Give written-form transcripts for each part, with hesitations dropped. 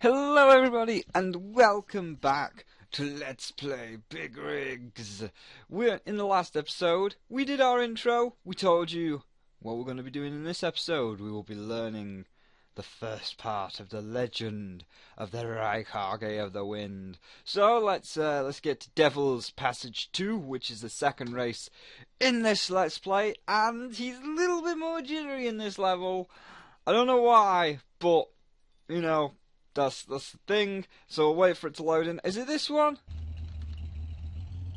Hello everybody and welcome back to Let's Play Big Rigs. We're in the last episode. We did our intro. We told you what we're going to be doing in this episode. We will be learning the first part of the legend of the Raikage of the Wind. So let's get to Devil's Passage 2, which is the second race in this Let's Play, and he's a little bit more jittery in this level. I don't know why, but you know, that's the thing. So we'll wait for it to load in. Is it this one?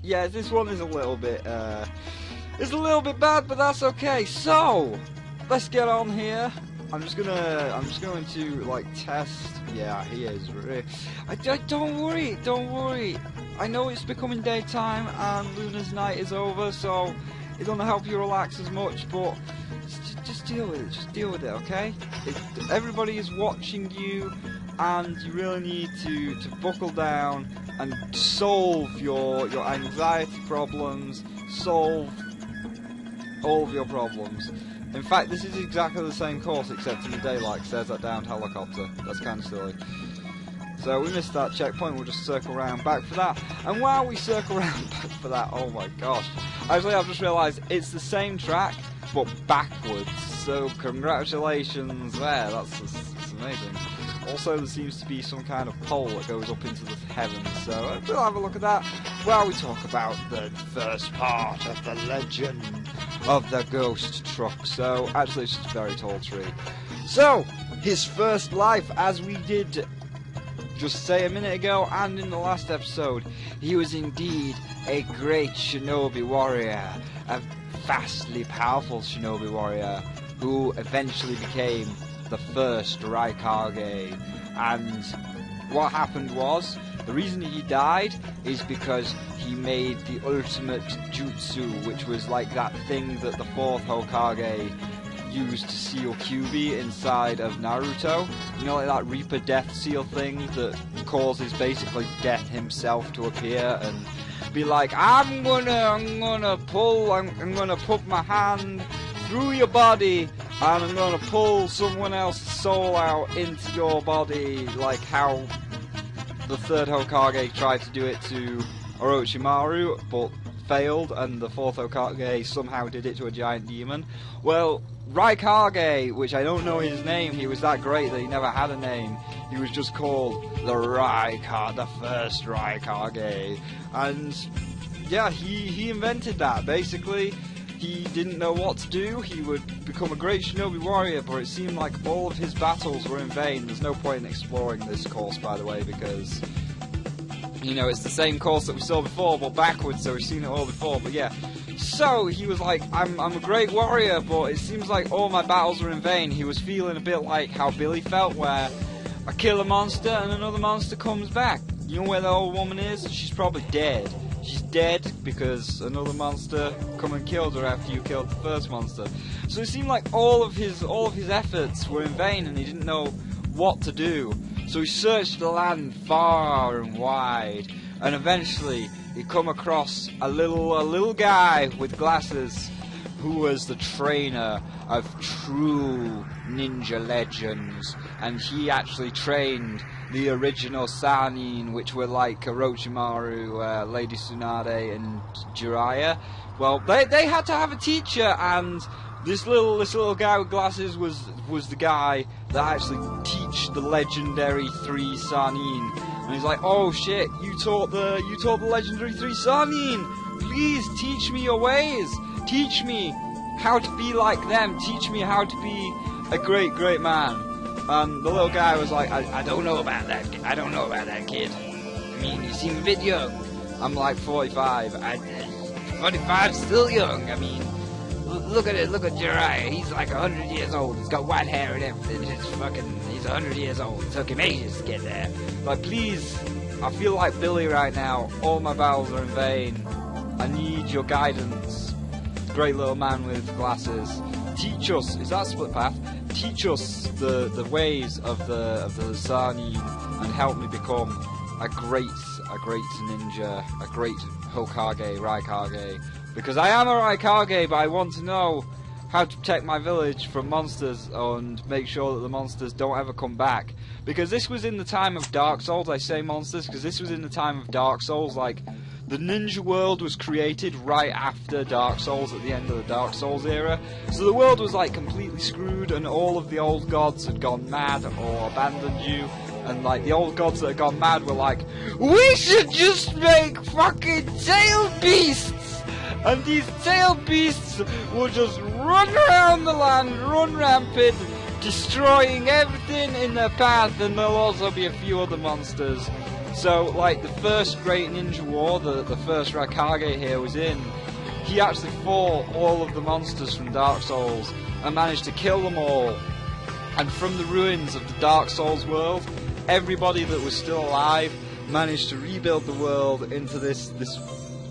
Yeah, this one is a little bit it's a little bit bad, but that's okay. So let's get on here. I'm just going to like test. Yeah, he is. Don't worry. I know it's becoming daytime and Luna's night is over, so it doesn't help you relax as much, but just deal with it. Just deal with it, okay? Everybody is watching you, and you really need to buckle down and solve your anxiety problems, solve all of your problems. In fact, this is exactly the same course except in the daylight, because there's that downed helicopter. That's kind of silly. So we missed that checkpoint, we'll just circle around back for that. And while we circle around back for that, oh my gosh. Actually, I've just realised it's the same track, but backwards. So congratulations there, that's amazing. Also, there seems to be some kind of pole that goes up into the heavens, so we'll have a look at that while we talk about the first part of the legend of the ghost truck. So, actually, it's just a very tall tree. So, his first life, as we did just say a minute ago and in the last episode, he was indeed a great shinobi warrior, a vastly powerful shinobi warrior, who eventually became the first Raikage. And what happened was, the reason he died is because he made the ultimate jutsu, which was like that thing that the fourth Hokage used to seal Kyuubi inside of Naruto. You know, like that Reaper Death Seal thing that causes basically Death himself to appear and be like, I'm gonna put my hand through your body and I'm gonna pull someone else's soul out into your body, like how the third Hokage tried to do it to Orochimaru, but failed, and the fourth Hokage somehow did it to a giant demon. Well, Raikage, which I don't know his name, he was that great that he never had a name. He was just called the Raikage, the first Raikage. And yeah, he invented that. Basically, he didn't know what to do. He would become a great shinobi warrior, but it seemed like all of his battles were in vain. There's no point in exploring this course, by the way, because, you know, it's the same course that we saw before, but backwards, so we've seen it all before. But yeah, so he was like, I'm a great warrior, but it seems like all my battles were in vain. He was feeling a bit like how Billy felt, where I kill a monster and another monster comes back. You know where the old woman is? She's probably dead. She's dead because another monster come and killed her after you killed the first monster. So it seemed like all of his efforts were in vain, and he didn't know what to do. So he searched the land far and wide, and eventually he come across a little guy with glasses, who was the trainer of true ninja legends, and he actually trained the original Sannin, which were like Orochimaru, Lady Tsunade, and Jiraiya. Well, they had to have a teacher, and this little guy with glasses was the guy that actually teach the legendary 3 Sannin. And he's like, oh shit, you taught the legendary 3 Sannin. Please teach me your ways. Teach me how to be like them. Teach me how to be a great man. And the little guy was like, I don't know about that. I don't know about that, kid. I mean, you seem a bit young. I'm like 45. 45's still young. I mean, look at it. Look at Jiraiya. He's like 100 years old. He's got white hair and everything. He's 100 years old. It took him ages to get there. But please, I feel like Billy right now. All my battles are in vain. I need your guidance. Great little man with glasses. Teach us. Is that split path? Teach us the ways of the Sannin and help me become a great ninja, a great Hokage, Raikage. Because I am a Raikage, but I want to know how to protect my village from monsters and make sure that the monsters don't ever come back. Because this was in the time of Dark Souls. I say monsters because this was in the time of Dark Souls. Like, the ninja world was created right after Dark Souls, at the end of the Dark Souls era. So the world was like completely screwed, and all of the old gods had gone mad or abandoned you. And like the old gods that had gone mad were like, we should just make fucking tail beasts! And these tail beasts will just run around the land, run rampant, destroying everything in their path, and there'll also be a few other monsters. So, like, the first Great Ninja War, the first Raikage here was in, he actually fought all of the monsters from Dark Souls and managed to kill them all. And from the ruins of the Dark Souls world, everybody that was still alive managed to rebuild the world into this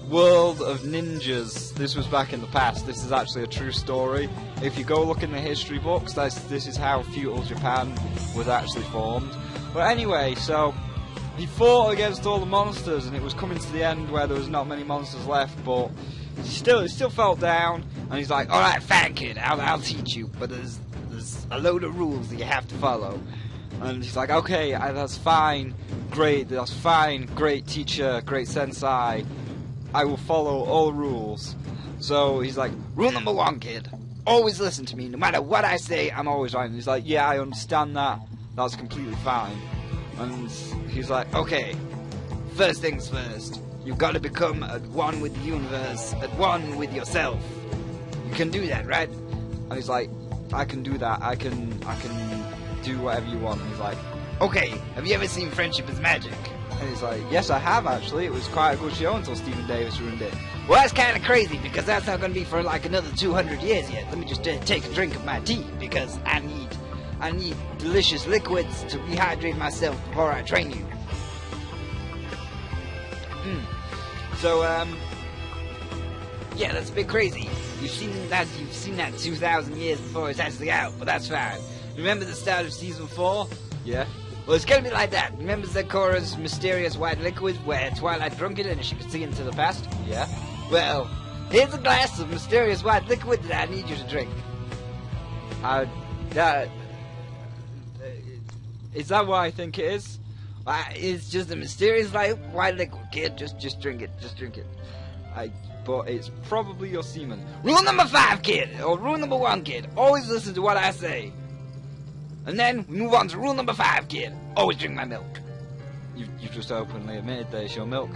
world of ninjas. This was back in the past. This is actually a true story. If you go look in the history books, this is how feudal Japan was actually formed. But anyway, so he fought against all the monsters, and it was coming to the end where there was not many monsters left, but he still felt down, and he's like, alright, fine kid, I'll teach you, but there's a load of rules that you have to follow. And he's like, okay, that's fine, great teacher, great sensei, I will follow all the rules. So he's like, rule number 1, kid, always listen to me, no matter what I say, I'm always right. And he's like, yeah, I understand that, that's completely fine. And he's like, okay, first things first, you've got to become at one with the universe, at one with yourself. You can do that, right? And he's like, I can do that, I can do whatever you want. And he's like, okay, have you ever seen Friendship is Magic? And he's like, yes, I have actually, it was quite a good show until Stephen Davis ruined it. Well, that's kind of crazy, because that's not going to be for like another 200 years yet. Let me just take a drink of my tea, because I need delicious liquids to rehydrate myself before I train you. So, yeah, that's a bit crazy. You've seen that 2,000 years before it's actually out, but that's fine. Remember the start of Season 4? Yeah. Well, it's gonna be like that. Remember Zekora's mysterious white liquid where Twilight drunk it and she could see into the past? Yeah. Well, here's a glass of mysterious white liquid that I need you to drink. Is that what I think it is? It's just a mysterious white liquid, kid. Just drink it. Just drink it. But it's probably your semen. Rule number 5, kid, or rule number 1, kid. Always listen to what I say. And then we move on to rule number 5, kid. Always drink my milk. You've just openly admitted that it's your milk.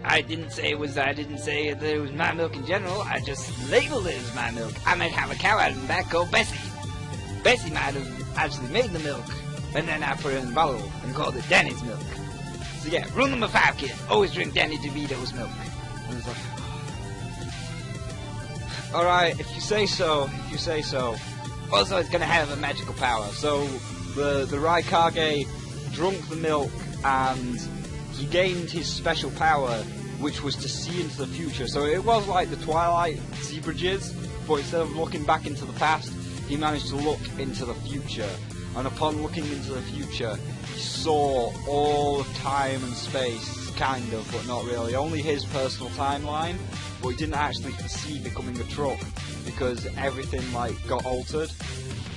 I didn't say that it was my milk in general. I just labeled it as my milk. I might have a cow out in the back called Bessie. Bessie might have actually made the milk, and then I put it in a bottle and called it Danny's milk. So yeah, rule number 5, kid. Always drink Danny DeVito's milk. And it's like, alright, if you say so. Also, it's gonna have a magical power. So the Raikage drunk the milk and he gained his special power, which was to see into the future. So it was like the Twilight Zebra Jizz, but instead of looking back into the past, he managed to look into the future. And upon looking into the future, he saw all of time and space, kind of, but not really. Only his personal timeline, but he didn't actually foresee becoming a truck, because everything got altered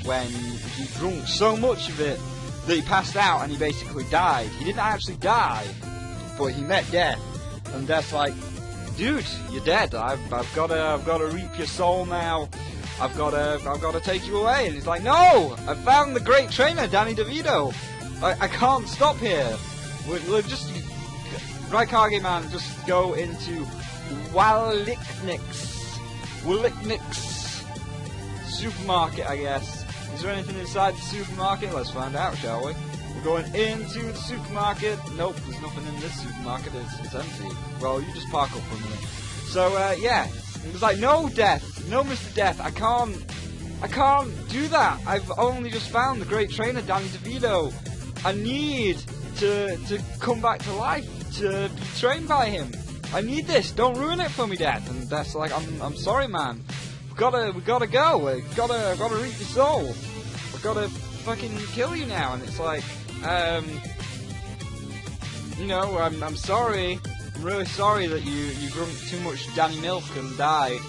when he drunk so much of it that he passed out and he basically died. He didn't actually die, but he met death, and Death's like, dude, you're dead. I've got to reap your soul now. I've got to take you away. And he's like, no, I found the great trainer, Danny DeVito. I can't stop here. We're just Raikage man, just go into Waliknik's supermarket, I guess. Is there anything inside the supermarket? Let's find out, shall we? We're going into the supermarket. Nope, there's nothing in this supermarket. It's empty. Well, you just park up for a minute. So, yeah. It was like, no, Death. No, Mr. Death. I can't do that. I've only just found the great trainer, Danny DeVito. I need to come back to life, to be trained by him. I need this. Don't ruin it for me, Death. And Death's like, I'm sorry, man. We gotta go. We gotta reap your soul. We gotta fucking kill you now. And it's like, you know, I'm sorry. I'm really sorry that you drunk too much Danny milk and died.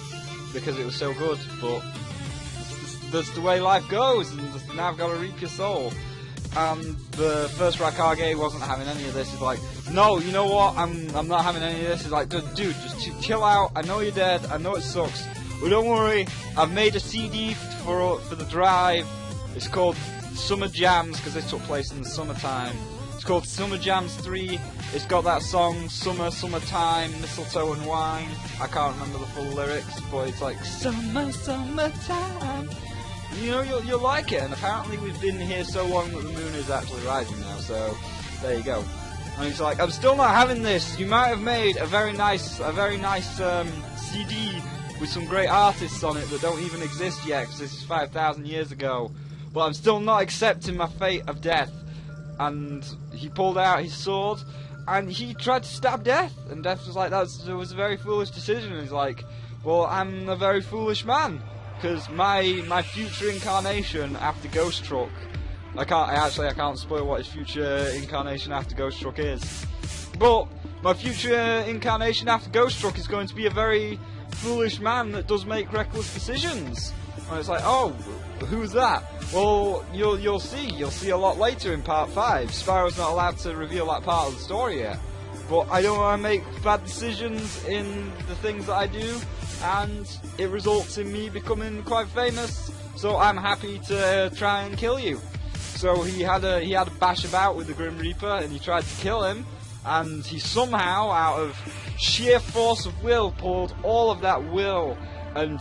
because it was so good, but that's the way life goes, and now I've got to reap your soul. And the first Raikage wasn't having any of this. He's like, no, you know what, I'm not having any of this. He's like, dude, just chill out, I know you're dead, I know it sucks, but don't worry, I've made a CD for the drive. It's called Summer Jams, because they took place in the summertime. It's called Summer Jams 3. It's got that song, Summer, Summertime, Mistletoe and Wine. I can't remember the full lyrics, but it's like, Summer, Summertime. You know, you'll like it, and apparently we've been here so long that the moon is actually rising now, so there you go. And he's like, I'm still not having this. You might have made a very nice CD with some great artists on it that don't even exist yet, because this is 5,000 years ago. But I'm still not accepting my fate of death. And he pulled out his sword, and he tried to stab Death, and Death was like, that was a very foolish decision. And he's like, well, I'm a very foolish man, because my future incarnation after Ghost Truck, I can't spoil what his future incarnation after Ghost Truck is, but my future incarnation after Ghost Truck is going to be a very foolish man that does make reckless decisions. And it's like, oh, who's that? Well, you'll see a lot later in part 5. Spyro's not allowed to reveal that part of the story yet. But I don't want to make bad decisions in the things that I do, and it results in me becoming quite famous, so I'm happy to try and kill you. So he had a bash about with the Grim Reaper, and he tried to kill him, and he somehow, out of sheer force of will, pulled all of that will and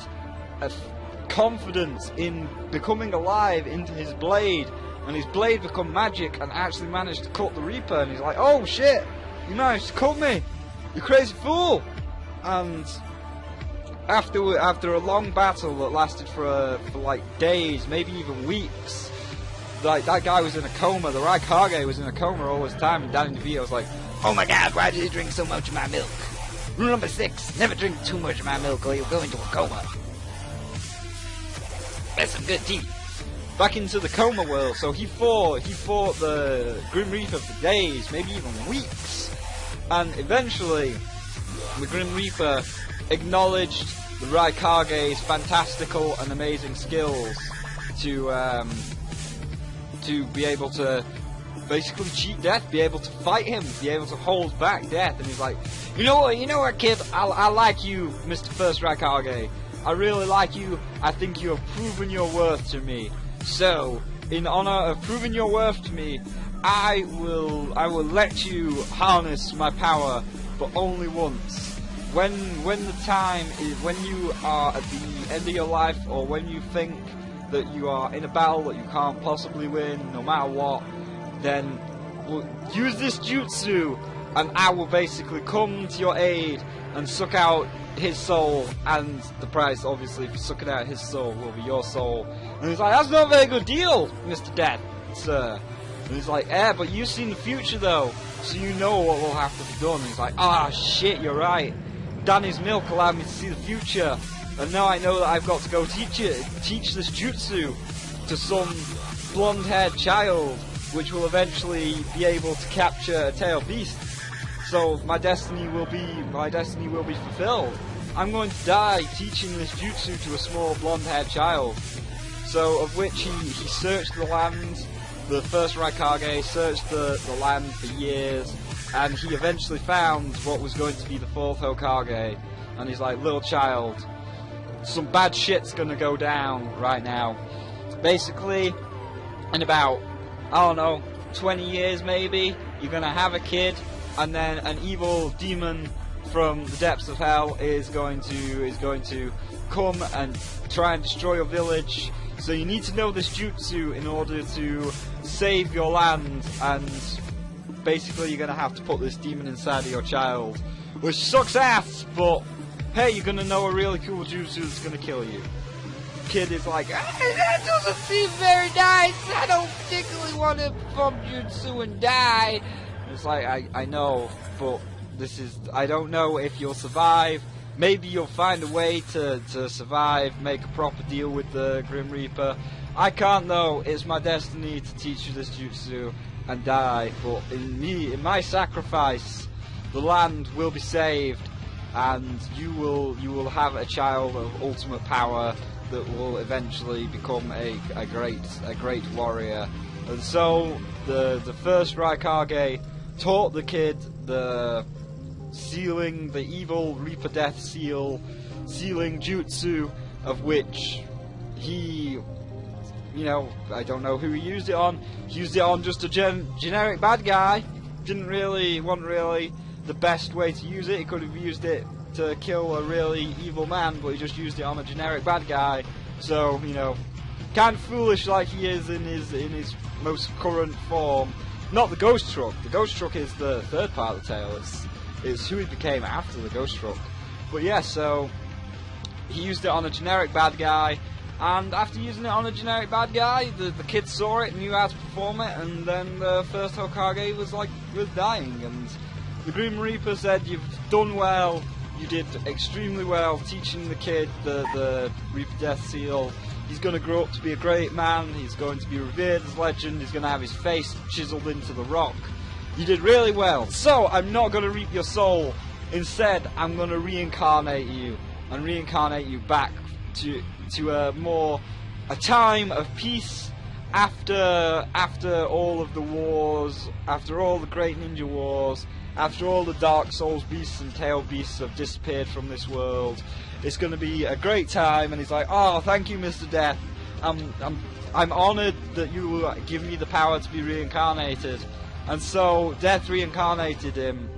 confidence in becoming alive into his blade, and his blade become magic and actually managed to cut the Reaper. And he's like, oh shit, you managed to cut me, you crazy fool. And after a long battle that lasted for like days, maybe even weeks, like that guy was in a coma, the Raikage was in a coma all this time, and Danny DeVito was like, oh my god, why did you drink so much of my milk? Rule number 6, never drink too much of my milk or you'll go into a coma. That's some good tea. Back into the coma world, so he fought the Grim Reaper for days, maybe even weeks, and eventually the Grim Reaper acknowledged the Raikage's fantastical and amazing skills to be able to basically cheat Death, be able to fight him, be able to hold back Death. And he's like, you know what, kid, I like you, Mr. First Raikage. I really like you. I think you have proven your worth to me. So, in honor of proving your worth to me, I will let you harness my power, but only once. When the time is, when you are at the end of your life, or when you think that you are in a battle that you can't possibly win, no matter what, then we'll use this jutsu, and I will basically come to your aid and suck out his soul, and the price, obviously, for sucking out his soul will be your soul. And he's like, that's not a very good deal, Mr. Death, sir. And he's like, but you've seen the future though, so you know what will have to be done. And he's like, shit, you're right. Danny's milk allowed me to see the future, and now I know that I've got to go teach this jutsu to some blonde-haired child, which will eventually be able to capture a tail beast. So my destiny will be fulfilled. I'm going to die teaching this jutsu to a small blonde-haired child. So of which he searched the land. The first Raikage searched the land for years, and he eventually found what was going to be the 4th Hokage. And he's like, little child, some bad shit's gonna go down right now. Basically, in about, I don't know, 20 years maybe, you're gonna have a kid, and then an evil demon from the depths of hell is going to come and try and destroy your village. So you need to know this jutsu in order to save your land, and basically you're gonna have to put this demon inside of your child, which sucks ass, but hey, you're gonna know a really cool jutsu that's gonna kill you. Kid is like, that doesn't seem very nice, I don't particularly want to perform jutsu and die. It's like, I know, but I don't know if you'll survive. Maybe you'll find a way to survive, make a proper deal with the Grim Reaper. I can't though, it's my destiny to teach you this jutsu and die, but in my sacrifice, the land will be saved, and you will have a child of ultimate power that will eventually become a great warrior. And so the first Raikage taught the kid the sealing, the evil Reaper Death sealing jutsu, of which he, you know, I don't know who he used it on. He used it on just a generic bad guy. Wasn't really the best way to use it. He could have used it to kill a really evil man, but he just used it on a generic bad guy. So, you know, kind of foolish like he is in his most current form. Not the Ghost Truck. The Ghost Truck is the third part of the tale. It's who he became after the Ghost Truck. But yeah, so he used it on a generic bad guy, and after using it on a generic bad guy, the kid saw it, knew how to perform it, and then the first Hokage was dying, and the Grim Reaper said, "You've done well, you did extremely well teaching the kid the Reaper Death Seal. He's going to grow up to be a great man, he's going to be revered as legend, he's going to have his face chiseled into the rock. You did really well, so I'm not going to reap your soul. Instead, I'm going to reincarnate you, and reincarnate you back to a time of peace after all of the wars, after all the great ninja wars, after all the Dark Souls beasts and Tail beasts have disappeared from this world. It's going to be a great time." And he's like, "Oh, thank you, Mr. Death. I'm honoured that you give me the power to be reincarnated." And so Death reincarnated him,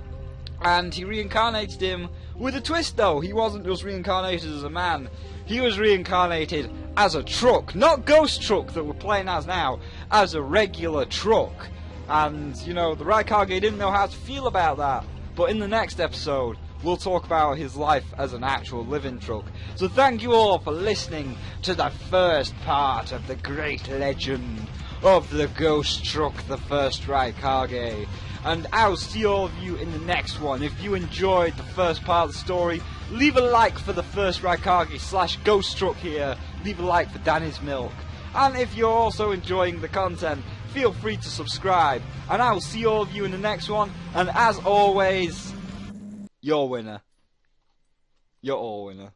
and he reincarnated him with a twist though. He wasn't just reincarnated as a man, he was reincarnated as a truck. Not Ghost Truck that we're playing as now, as a regular truck. And, you know, the Raikage didn't know how to feel about that. But in the next episode, we'll talk about his life as an actual living truck. So thank you all for listening to the first part of the great legend of the Ghost Truck, the first Raikage. And I'll see all of you in the next one. If you enjoyed the first part of the story, leave a like for the first Raikage / Ghost Truck here. Leave a like for Danny's Milk. And if you're also enjoying the content, feel free to subscribe. And I will see all of you in the next one. And as always, you're winner. You're all winner.